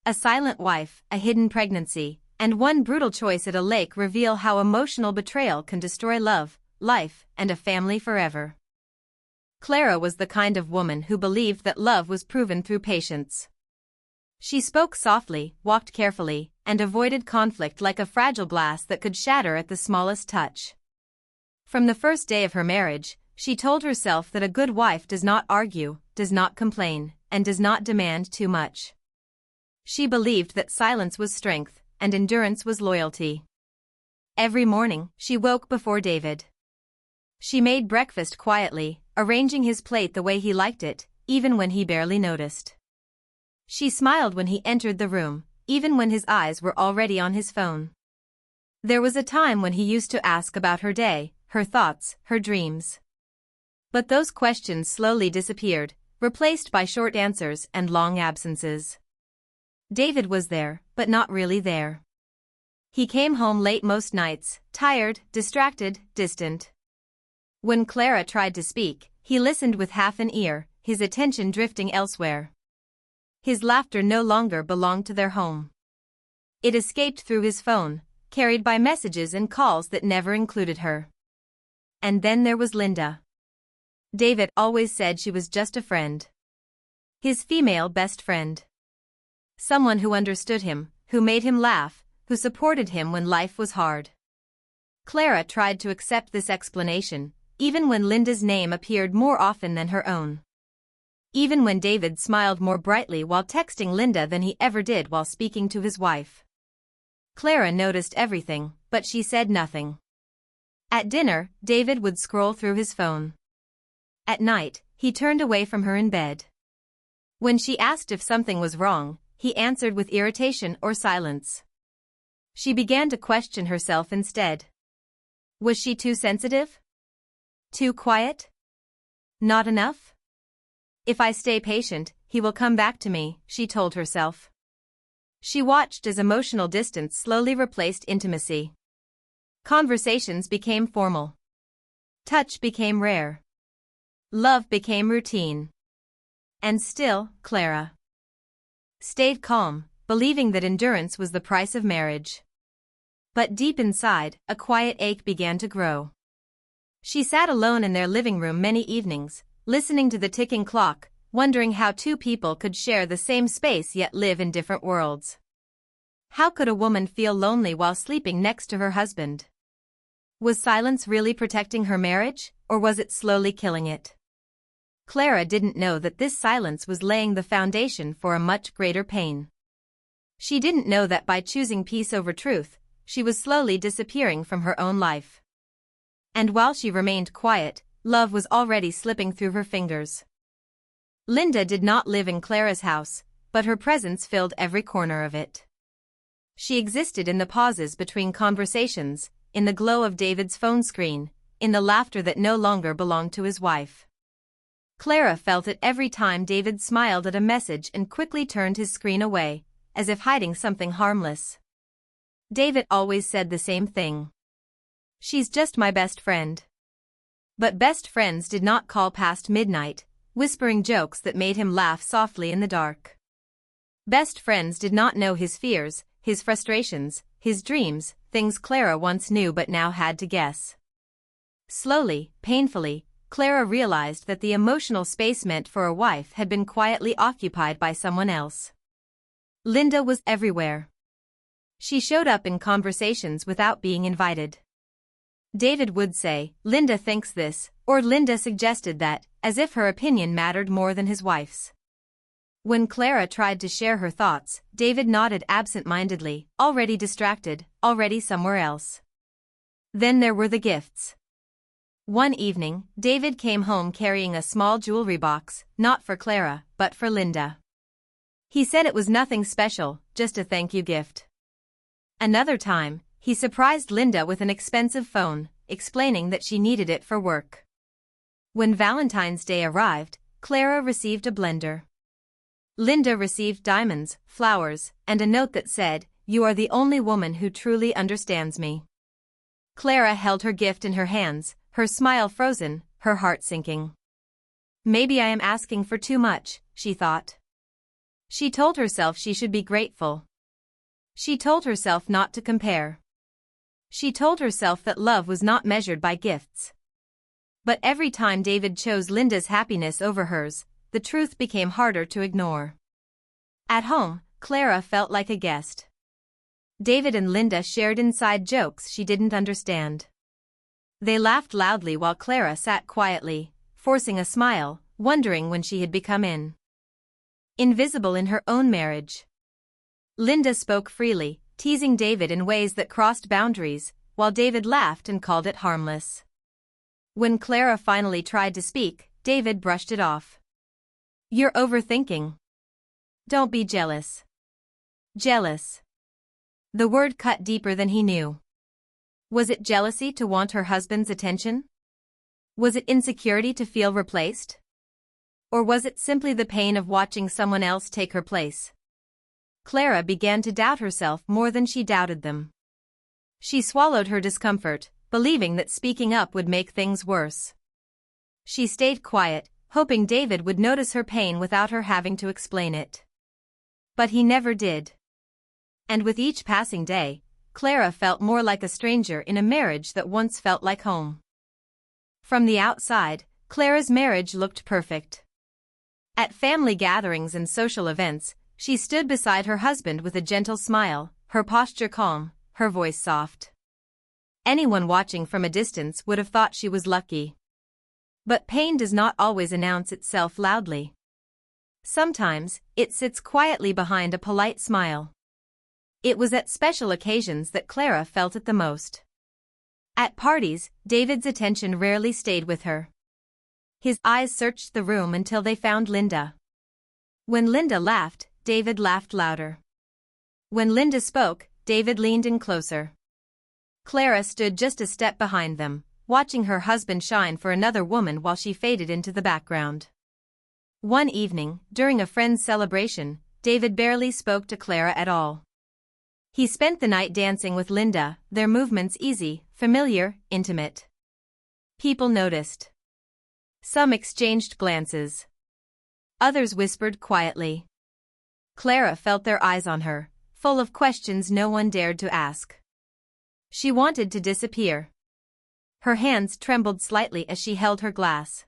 A silent wife, a hidden pregnancy, and one brutal choice at a lake reveal how emotional betrayal can destroy love, life, and a family forever. Clara was the kind of woman who believed that love was proven through patience. She spoke softly, walked carefully, and avoided conflict like a fragile glass that could shatter at the smallest touch. From the first day of her marriage, she told herself that a good wife does not argue, does not complain, and does not demand too much. She believed that silence was strength, and endurance was loyalty. Every morning, she woke before David. She made breakfast quietly, arranging his plate the way he liked it, even when he barely noticed. She smiled when he entered the room, even when his eyes were already on his phone. There was a time when he used to ask about her day, her thoughts, her dreams. But those questions slowly disappeared, replaced by short answers and long absences. David was there, but not really there. He came home late most nights, tired, distracted, distant. When Clara tried to speak, he listened with half an ear, his attention drifting elsewhere. His laughter no longer belonged to their home. It escaped through his phone, carried by messages and calls that never included her. And then there was Linda. David always said she was just a friend. His female best friend. Someone who understood him, who made him laugh, who supported him when life was hard. Clara tried to accept this explanation, even when Linda's name appeared more often than her own. Even when David smiled more brightly while texting Linda than he ever did while speaking to his wife. Clara noticed everything, but she said nothing. At dinner, David would scroll through his phone. At night, he turned away from her in bed. When she asked if something was wrong, he answered with irritation or silence. She began to question herself instead. Was she too sensitive? Too quiet? Not enough? If I stay patient, he will come back to me, she told herself. She watched as emotional distance slowly replaced intimacy. Conversations became formal. Touch became rare. Love became routine. And still, Clara stayed calm, believing that endurance was the price of marriage. But deep inside, a quiet ache began to grow. She sat alone in their living room many evenings, listening to the ticking clock, wondering how two people could share the same space yet live in different worlds. How could a woman feel lonely while sleeping next to her husband? Was silence really protecting her marriage, or was it slowly killing it? Clara didn't know that this silence was laying the foundation for a much greater pain. She didn't know that by choosing peace over truth, she was slowly disappearing from her own life. And while she remained quiet, love was already slipping through her fingers. Linda did not live in Clara's house, but her presence filled every corner of it. She existed in the pauses between conversations, in the glow of David's phone screen, in the laughter that no longer belonged to his wife. Clara felt it every time David smiled at a message and quickly turned his screen away, as if hiding something harmless. David always said the same thing. She's just my best friend. But best friends did not call past midnight, whispering jokes that made him laugh softly in the dark. Best friends did not know his fears, his frustrations, his dreams, things Clara once knew but now had to guess. Slowly, painfully, Clara realized that the emotional space meant for a wife had been quietly occupied by someone else. Linda was everywhere. She showed up in conversations without being invited. David would say, "Linda thinks this," or "Linda suggested that," as if her opinion mattered more than his wife's. When Clara tried to share her thoughts, David nodded absent-mindedly, already distracted, already somewhere else. Then there were the gifts. One evening, David came home carrying a small jewelry box, not for Clara, but for Linda. He said it was nothing special, just a thank-you gift. Another time, he surprised Linda with an expensive phone, explaining that she needed it for work. When Valentine's Day arrived, Clara received a blender. Linda received diamonds, flowers, and a note that said, "You are the only woman who truly understands me." Clara held her gift in her hands, her smile frozen, her heart sinking. Maybe I am asking for too much, she thought. She told herself she should be grateful. She told herself not to compare. She told herself that love was not measured by gifts. But every time David chose Linda's happiness over hers, the truth became harder to ignore. At home, Clara felt like a guest. David and Linda shared inside jokes she didn't understand. They laughed loudly while Clara sat quietly, forcing a smile, wondering when she had become invisible in her own marriage. Linda spoke freely, teasing David in ways that crossed boundaries, while David laughed and called it harmless. When Clara finally tried to speak, David brushed it off. "You're overthinking. Don't be jealous." Jealous. The word cut deeper than he knew. Was it jealousy to want her husband's attention? Was it insecurity to feel replaced? Or was it simply the pain of watching someone else take her place? Clara began to doubt herself more than she doubted them. She swallowed her discomfort, believing that speaking up would make things worse. She stayed quiet, hoping David would notice her pain without her having to explain it. But he never did. And with each passing day, Clara felt more like a stranger in a marriage that once felt like home. From the outside, Clara's marriage looked perfect. At family gatherings and social events, she stood beside her husband with a gentle smile, her posture calm, her voice soft. Anyone watching from a distance would have thought she was lucky. But pain does not always announce itself loudly. Sometimes, it sits quietly behind a polite smile. It was at special occasions that Clara felt it the most. At parties, David's attention rarely stayed with her. His eyes searched the room until they found Linda. When Linda laughed, David laughed louder. When Linda spoke, David leaned in closer. Clara stood just a step behind them, watching her husband shine for another woman while she faded into the background. One evening, during a friend's celebration, David barely spoke to Clara at all. He spent the night dancing with Linda, their movements easy, familiar, intimate. People noticed. Some exchanged glances. Others whispered quietly. Clara felt their eyes on her, full of questions no one dared to ask. She wanted to disappear. Her hands trembled slightly as she held her glass.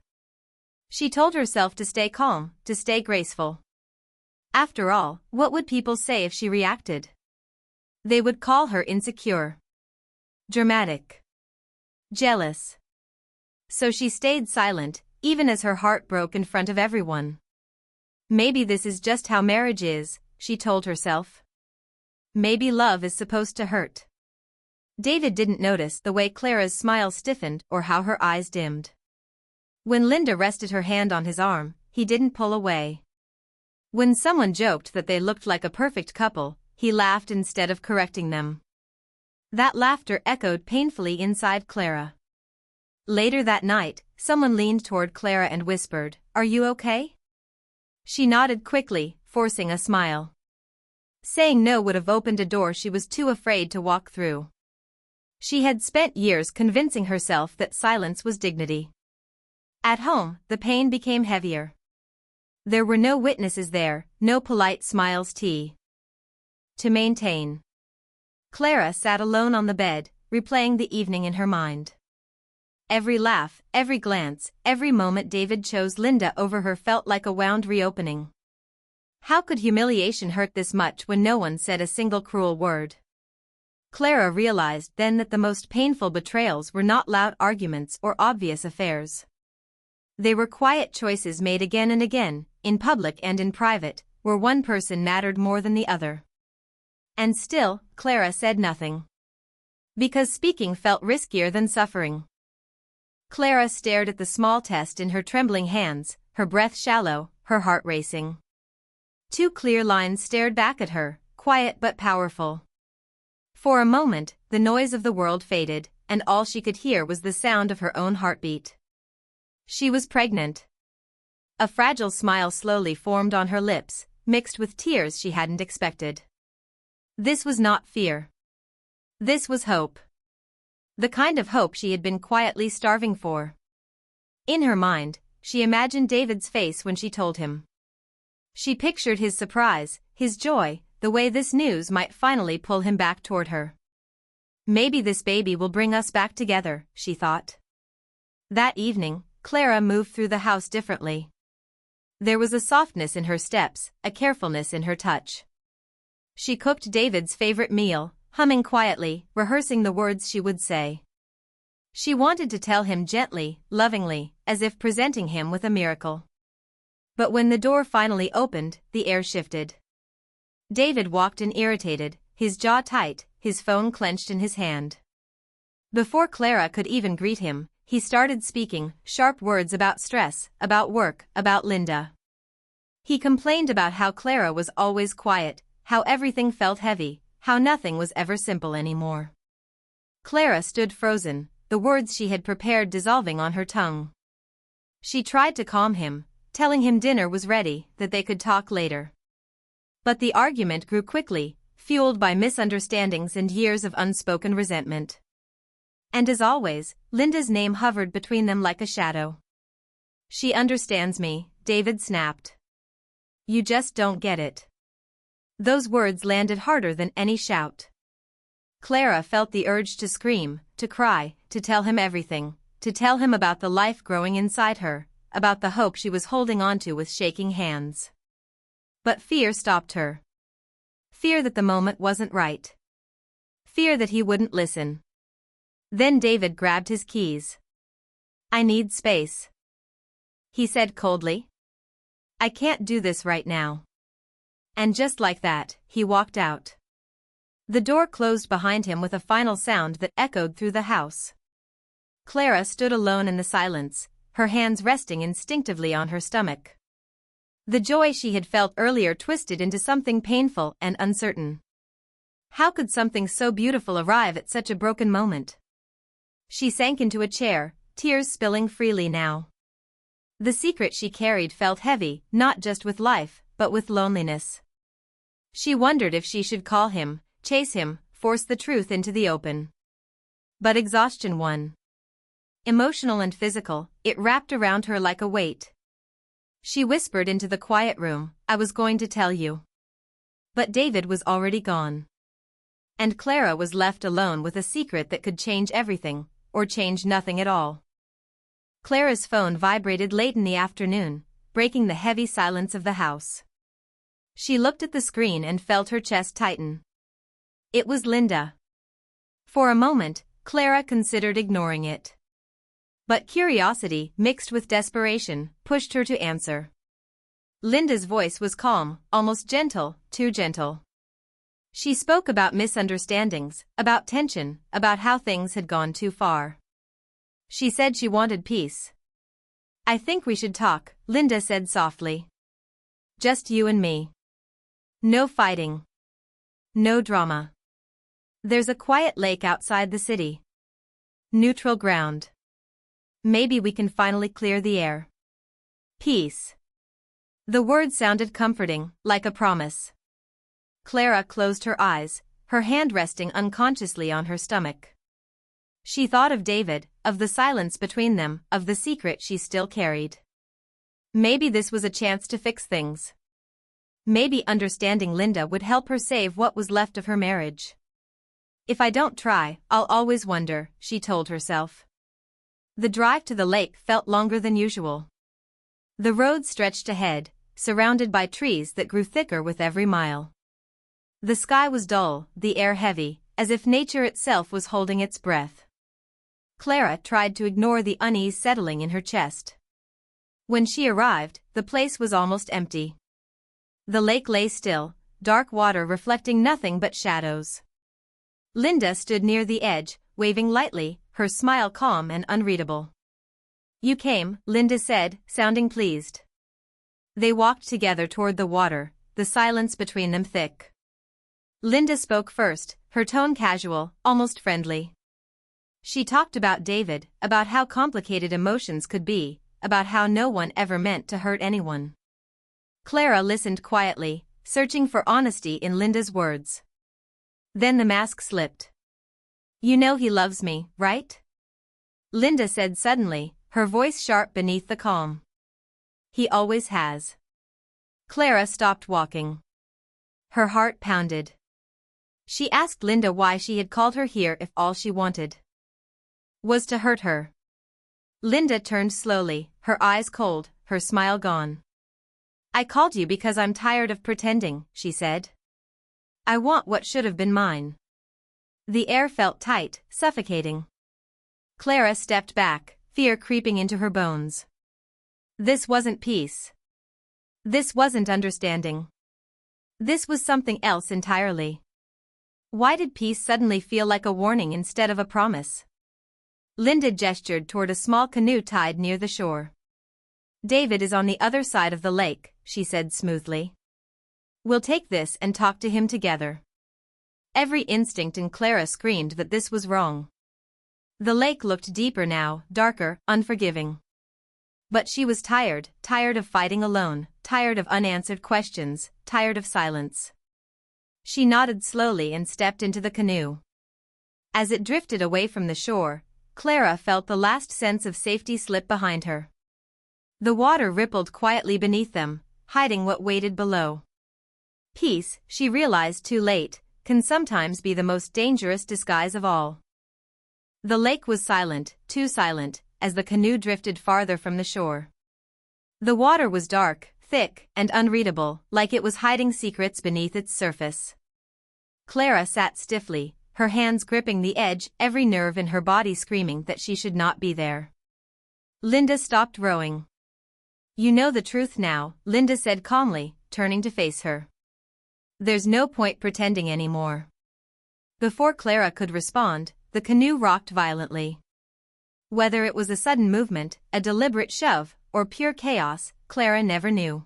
She told herself to stay calm, to stay graceful. After all, what would people say if she reacted? They would call her insecure, dramatic, jealous. So she stayed silent, even as her heart broke in front of everyone. Maybe this is just how marriage is, she told herself. Maybe love is supposed to hurt. David didn't notice the way Clara's smile stiffened or how her eyes dimmed. When Linda rested her hand on his arm, he didn't pull away. When someone joked that they looked like a perfect couple, he laughed instead of correcting them. That laughter echoed painfully inside Clara. Later that night, someone leaned toward Clara and whispered, "Are you okay?" She nodded quickly, forcing a smile. Saying no would have opened a door she was too afraid to walk through. She had spent years convincing herself that silence was dignity. At home, the pain became heavier. There were no witnesses there, no polite smiles to maintain. Clara sat alone on the bed, replaying the evening in her mind. Every laugh, every glance, every moment David chose Linda over her felt like a wound reopening. How could humiliation hurt this much when no one said a single cruel word? Clara realized then that the most painful betrayals were not loud arguments or obvious affairs. They were quiet choices made again and again, in public and in private, where one person mattered more than the other. And still, Clara said nothing. Because speaking felt riskier than suffering. Clara stared at the small test in her trembling hands, her breath shallow, her heart racing. Two clear lines stared back at her, quiet but powerful. For a moment, the noise of the world faded, and all she could hear was the sound of her own heartbeat. She was pregnant. A fragile smile slowly formed on her lips, mixed with tears she hadn't expected. This was not fear. This was hope. The kind of hope she had been quietly starving for. In her mind, she imagined David's face when she told him. She pictured his surprise, his joy, the way this news might finally pull him back toward her. Maybe this baby will bring us back together, she thought. That evening, Clara moved through the house differently. There was a softness in her steps, a carefulness in her touch. She cooked David's favorite meal, humming quietly, rehearsing the words she would say. She wanted to tell him gently, lovingly, as if presenting him with a miracle. But when the door finally opened, the air shifted. David walked in irritated, his jaw tight, his phone clenched in his hand. Before Clara could even greet him, he started speaking sharp words about stress, about work, about Linda. He complained about how Clara was always quiet, how everything felt heavy, how nothing was ever simple anymore. Clara stood frozen, the words she had prepared dissolving on her tongue. She tried to calm him, telling him dinner was ready, that they could talk later. But the argument grew quickly, fueled by misunderstandings and years of unspoken resentment. And as always, Linda's name hovered between them like a shadow. She understands me, David snapped. You just don't get it. Those words landed harder than any shout. Clara felt the urge to scream, to cry, to tell him everything, to tell him about the life growing inside her, about the hope she was holding onto with shaking hands. But fear stopped her. Fear that the moment wasn't right. Fear that he wouldn't listen. Then David grabbed his keys. I need space, he said coldly. I can't do this right now. And just like that, he walked out. The door closed behind him with a final sound that echoed through the house. Clara stood alone in the silence, her hands resting instinctively on her stomach. The joy she had felt earlier twisted into something painful and uncertain. How could something so beautiful arrive at such a broken moment? She sank into a chair, tears spilling freely now. The secret she carried felt heavy, not just with life, but with loneliness. She wondered if she should call him, chase him, force the truth into the open. But exhaustion won. Emotional and physical, it wrapped around her like a weight. She whispered into the quiet room, I was going to tell you. But David was already gone. And Clara was left alone with a secret that could change everything, or change nothing at all. Clara's phone vibrated late in the afternoon, breaking the heavy silence of the house. She looked at the screen and felt her chest tighten. It was Linda. For a moment, Clara considered ignoring it. But curiosity, mixed with desperation, pushed her to answer. Linda's voice was calm, almost gentle, too gentle. She spoke about misunderstandings, about tension, about how things had gone too far. She said she wanted peace. I think we should talk, Linda said softly. Just you and me. No fighting. No drama. There's a quiet lake outside the city. Neutral ground. Maybe we can finally clear the air. Peace. The word sounded comforting, like a promise. Clara closed her eyes, her hand resting unconsciously on her stomach. She thought of David, of the silence between them, of the secret she still carried. Maybe this was a chance to fix things. Maybe understanding Linda would help her save what was left of her marriage. If I don't try, I'll always wonder, she told herself. The drive to the lake felt longer than usual. The road stretched ahead, surrounded by trees that grew thicker with every mile. The sky was dull, the air heavy, as if nature itself was holding its breath. Clara tried to ignore the unease settling in her chest. When she arrived, the place was almost empty. The lake lay still, dark water reflecting nothing but shadows. Linda stood near the edge, waving lightly, her smile calm and unreadable. You came, Linda said, sounding pleased. They walked together toward the water, the silence between them thick. Linda spoke first, her tone casual, almost friendly. She talked about David, about how complicated emotions could be, about how no one ever meant to hurt anyone. Clara listened quietly, searching for honesty in Linda's words. Then the mask slipped. You know he loves me, right? Linda said suddenly, her voice sharp beneath the calm. He always has. Clara stopped walking. Her heart pounded. She asked Linda why she had called her here if all she wanted was to hurt her. Linda turned slowly, her eyes cold, her smile gone. I called you because I'm tired of pretending, she said. I want what should have been mine. The air felt tight, suffocating. Clara stepped back, fear creeping into her bones. This wasn't peace. This wasn't understanding. This was something else entirely. Why did peace suddenly feel like a warning instead of a promise? Linda gestured toward a small canoe tied near the shore. David is on the other side of the lake, she said smoothly. We'll take this and talk to him together. Every instinct in Clara screamed that this was wrong. The lake looked deeper now, darker, unforgiving. But she was tired of fighting alone, tired of unanswered questions, tired of silence. She nodded slowly and stepped into the canoe. As it drifted away from the shore, Clara felt the last sense of safety slip behind her. The water rippled quietly beneath them, hiding what waited below. Peace, she realized too late, can sometimes be the most dangerous disguise of all. The lake was silent, too silent, as the canoe drifted farther from the shore. The water was dark, thick, and unreadable, like it was hiding secrets beneath its surface. Clara sat stiffly, her hands gripping the edge, every nerve in her body screaming that she should not be there. Linda stopped rowing. You know the truth now, Linda said calmly, turning to face her. There's no point pretending anymore. Before Clara could respond, the canoe rocked violently. Whether it was a sudden movement, a deliberate shove, or pure chaos, Clara never knew.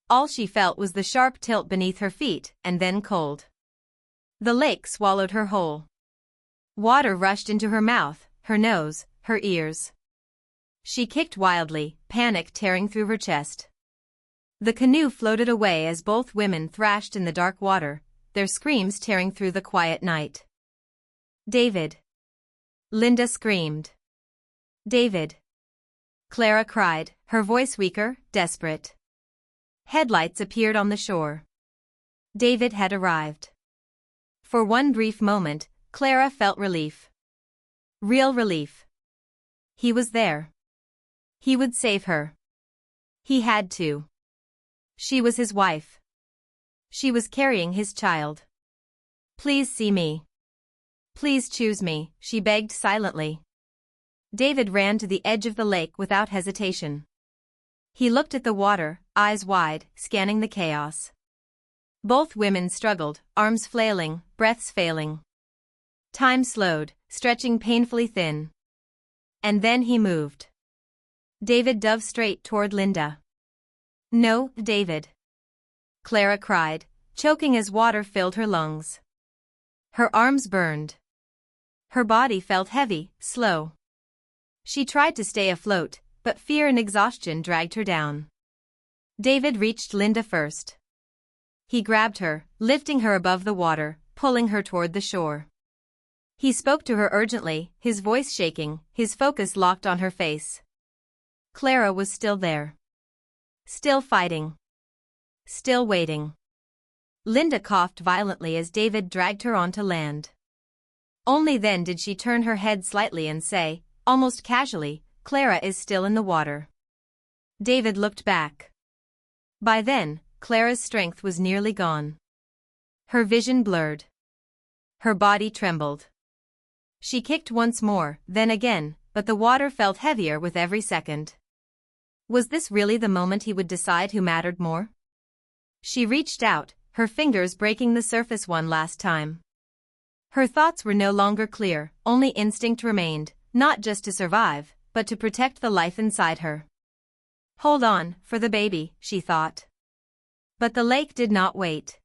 All she felt was the sharp tilt beneath her feet, and then cold. The lake swallowed her whole. Water rushed into her mouth, her nose, her ears. She kicked wildly, panic tearing through her chest. The canoe floated away as both women thrashed in the dark water, their screams tearing through the quiet night. David! Linda screamed. David! Clara cried, her voice weaker, desperate. Headlights appeared on the shore. David had arrived. For one brief moment, Clara felt relief. Real relief. He was there. He would save her. He had to. She was his wife. She was carrying his child. Please see me. Please choose me, she begged silently. David ran to the edge of the lake without hesitation. He looked at the water, eyes wide, scanning the chaos. Both women struggled, arms flailing, breaths failing. Time slowed, stretching painfully thin. And then he moved. David dove straight toward Linda. No, David! Clara cried, choking as water filled her lungs. Her arms burned. Her body felt heavy, slow. She tried to stay afloat, but fear and exhaustion dragged her down. David reached Linda first. He grabbed her, lifting her above the water, pulling her toward the shore. He spoke to her urgently, his voice shaking, his focus locked on her face. Clara was still there. Still fighting. Still waiting. Linda coughed violently as David dragged her onto land. Only then did she turn her head slightly and say, almost casually, Clara is still in the water. David looked back. By then, Clara's strength was nearly gone. Her vision blurred. Her body trembled. She kicked once more, then again, but the water felt heavier with every second. Was this really the moment he would decide who mattered more? She reached out, her fingers breaking the surface one last time. Her thoughts were no longer clear, only instinct remained, not just to survive, but to protect the life inside her. Hold on, for the baby, she thought. But the lake did not wait.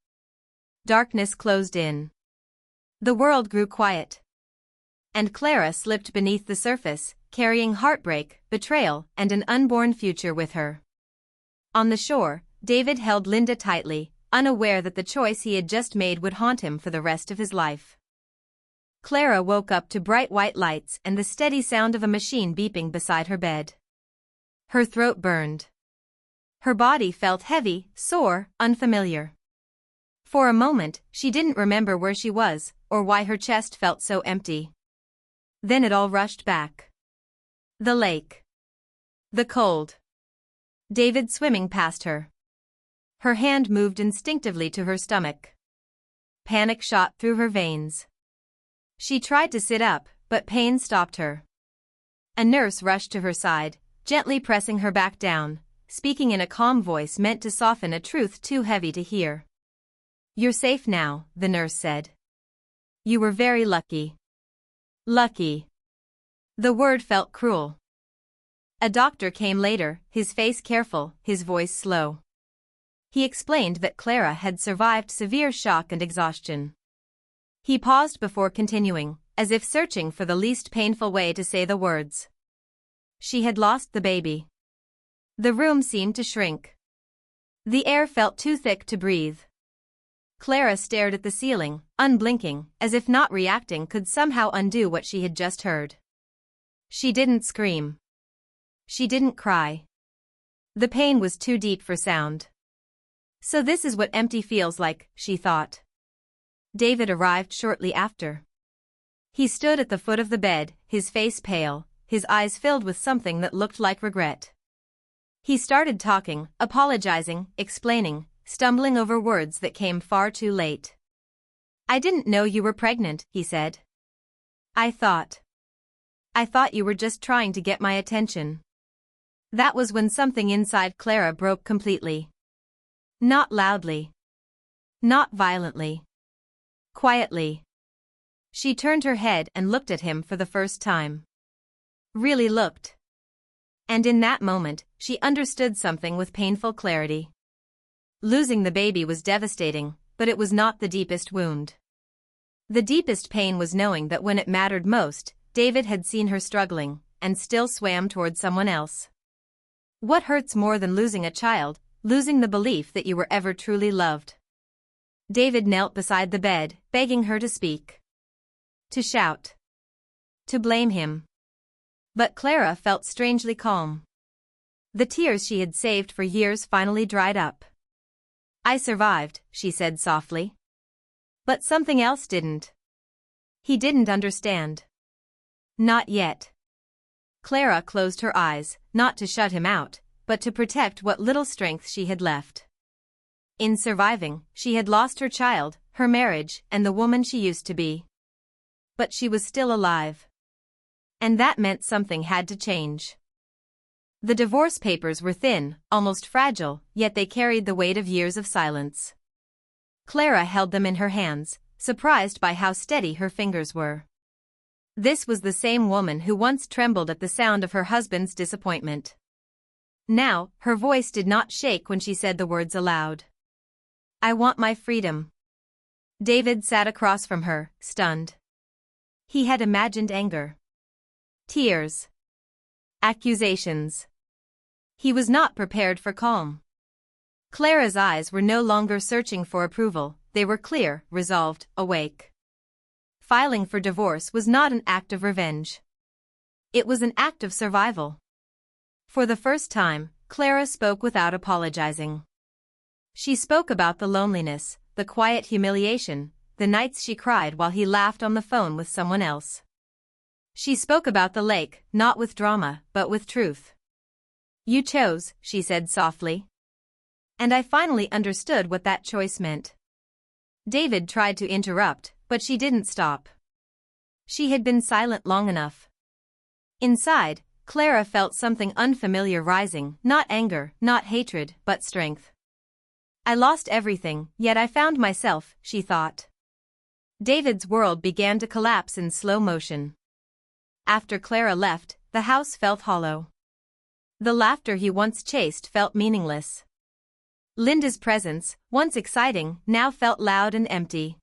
Darkness closed in. The world grew quiet. And Clara slipped beneath the surface, carrying heartbreak, betrayal, and an unborn future with her. On the shore, David held Linda tightly, unaware that the choice he had just made would haunt him for the rest of his life. Clara woke up to bright white lights and the steady sound of a machine beeping beside her bed. Her throat burned. Her body felt heavy, sore, unfamiliar. For a moment, she didn't remember where she was, or why her chest felt so empty. Then it all rushed back. The lake. The cold. David swimming past her. Her hand moved instinctively to her stomach. Panic shot through her veins. She tried to sit up, but pain stopped her. A nurse rushed to her side, gently pressing her back down, speaking in a calm voice meant to soften a truth too heavy to hear. "You're safe now," the nurse said. "You were very lucky." Lucky. The word felt cruel. A doctor came later, his face careful, his voice slow. He explained that Clara had survived severe shock and exhaustion. He paused before continuing, as if searching for the least painful way to say the words. She had lost the baby. The room seemed to shrink. The air felt too thick to breathe. Clara stared at the ceiling, unblinking, as if not reacting could somehow undo what she had just heard. She didn't scream. She didn't cry. The pain was too deep for sound. So this is what empty feels like, she thought. David arrived shortly after. He stood at the foot of the bed, his face pale, his eyes filled with something that looked like regret. He started talking, apologizing, explaining, stumbling over words that came far too late. "I didn't know you were pregnant," he said. I thought you were just trying to get my attention." That was when something inside Clara broke completely. Not loudly. Not violently. Quietly. She turned her head and looked at him for the first time. Really looked. And in that moment, she understood something with painful clarity. Losing the baby was devastating, but it was not the deepest wound. The deepest pain was knowing that when it mattered most, David had seen her struggling, and still swam toward someone else. What hurts more than losing a child? Losing the belief that you were ever truly loved. David knelt beside the bed, begging her to speak. To shout. To blame him. But Clara felt strangely calm. The tears she had saved for years finally dried up. "I survived," she said softly. But something else didn't. He didn't understand. Not yet. Clara closed her eyes, not to shut him out, but to protect what little strength she had left. In surviving, she had lost her child, her marriage, and the woman she used to be. But she was still alive. And that meant something had to change. The divorce papers were thin, almost fragile, yet they carried the weight of years of silence. Clara held them in her hands, surprised by how steady her fingers were. This was the same woman who once trembled at the sound of her husband's disappointment. Now, her voice did not shake when she said the words aloud. "I want my freedom." David sat across from her, stunned. He had imagined anger. Tears. Accusations. He was not prepared for calm. Clara's eyes were no longer searching for approval, they were clear, resolved, awake. Filing for divorce was not an act of revenge. It was an act of survival. For the first time, Clara spoke without apologizing. She spoke about the loneliness, the quiet humiliation, the nights she cried while he laughed on the phone with someone else. She spoke about the lake, not with drama, but with truth. "You chose," she said softly. And I finally understood what that choice meant. David tried to interrupt, but she didn't stop. She had been silent long enough. Inside, Clara felt something unfamiliar rising, not anger, not hatred, but strength. "I lost everything, yet I found myself," she thought. David's world began to collapse in slow motion. After Clara left, the house felt hollow. The laughter he once chased felt meaningless. Linda's presence, once exciting, now felt loud and empty.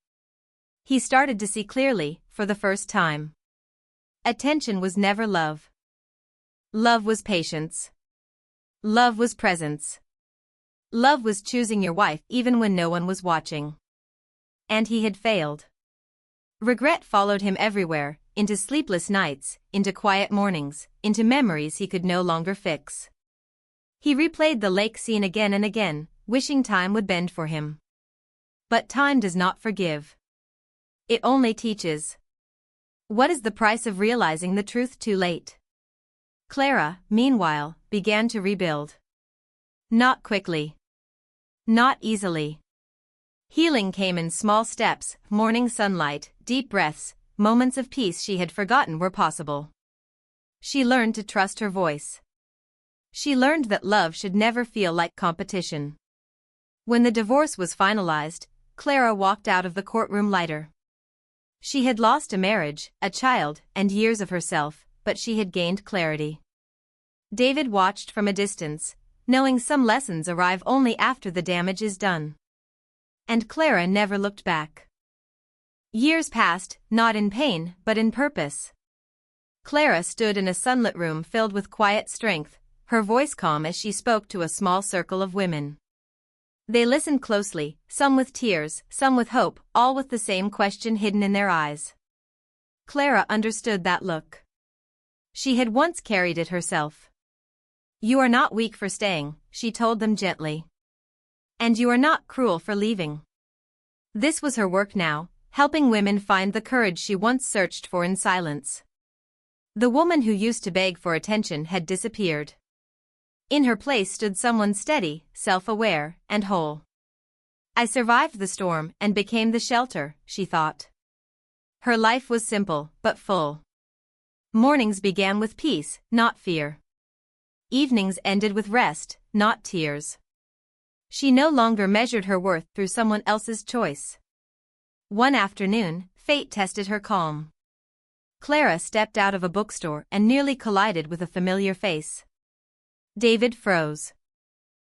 He started to see clearly, for the first time. Attention was never love. Love was patience. Love was presence. Love was choosing your wife even when no one was watching. And he had failed. Regret followed him everywhere, into sleepless nights, into quiet mornings, into memories he could no longer fix. He replayed the lake scene again and again, wishing time would bend for him. But time does not forgive. It only teaches. What is the price of realizing the truth too late? Clara, meanwhile, began to rebuild. Not quickly. Not easily. Healing came in small steps, morning sunlight, deep breaths, moments of peace she had forgotten were possible. She learned to trust her voice. She learned that love should never feel like competition. When the divorce was finalized, Clara walked out of the courtroom lighter. She had lost a marriage, a child, and years of herself, but she had gained clarity. David watched from a distance, knowing some lessons arrive only after the damage is done. And Clara never looked back. Years passed, not in pain, but in purpose. Clara stood in a sunlit room filled with quiet strength, her voice calm as she spoke to a small circle of women. They listened closely, some with tears, some with hope, all with the same question hidden in their eyes. Clara understood that look. She had once carried it herself. "You are not weak for staying," she told them gently. "And you are not cruel for leaving." This was her work now, helping women find the courage she once searched for in silence. The woman who used to beg for attention had disappeared. In her place stood someone steady, self-aware, and whole. "I survived the storm and became the shelter," she thought. Her life was simple, but full. Mornings began with peace, not fear. Evenings ended with rest, not tears. She no longer measured her worth through someone else's choice. One afternoon, fate tested her calm. Clara stepped out of a bookstore and nearly collided with a familiar face. David froze.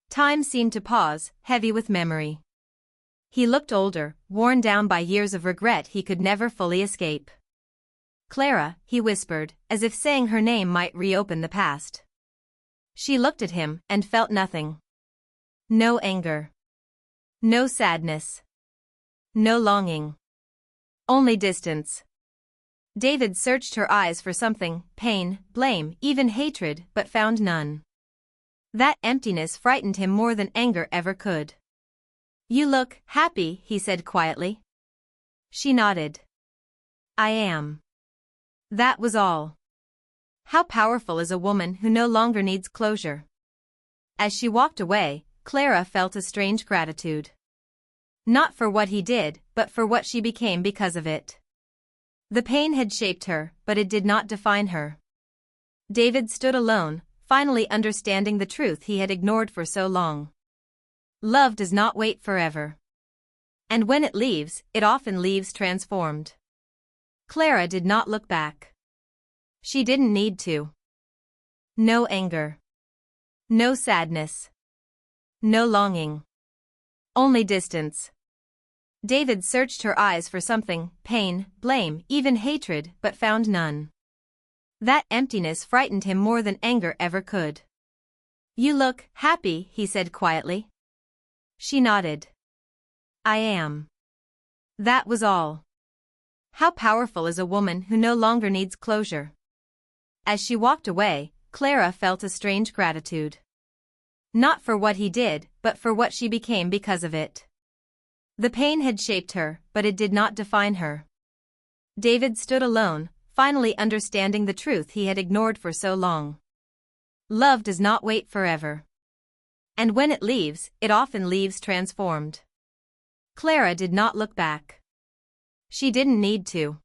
Time seemed to pause, heavy with memory. He looked older, worn down by years of regret he could never fully escape. "Clara," he whispered, as if saying her name might reopen the past. She looked at him and felt nothing. No anger. No sadness. No longing. Only distance. David searched her eyes for something, pain, blame, even hatred, but found none. That emptiness frightened him more than anger ever could. "You look happy," he said quietly. She nodded. "I am." That was all. How powerful is a woman who no longer needs closure? As she walked away, Clara felt a strange gratitude. Not for what he did, but for what she became because of it. The pain had shaped her, but it did not define her. David stood alone, finally understanding the truth he had ignored for so long. Love does not wait forever. And when it leaves, it often leaves transformed. Clara did not look back. She didn't need to. No anger. No sadness. No longing. Only distance. David searched her eyes for something, pain, blame, even hatred, but found none. That emptiness frightened him more than anger ever could. "You look happy," he said quietly. She nodded. "I am." That was all. How powerful is a woman who no longer needs closure? As she walked away, Clara felt a strange gratitude. Not for what he did, but for what she became because of it. The pain had shaped her, but it did not define her. David stood alone, finally understanding the truth he had ignored for so long. Love does not wait forever. And when it leaves, it often leaves transformed. Clara did not look back. She didn't need to.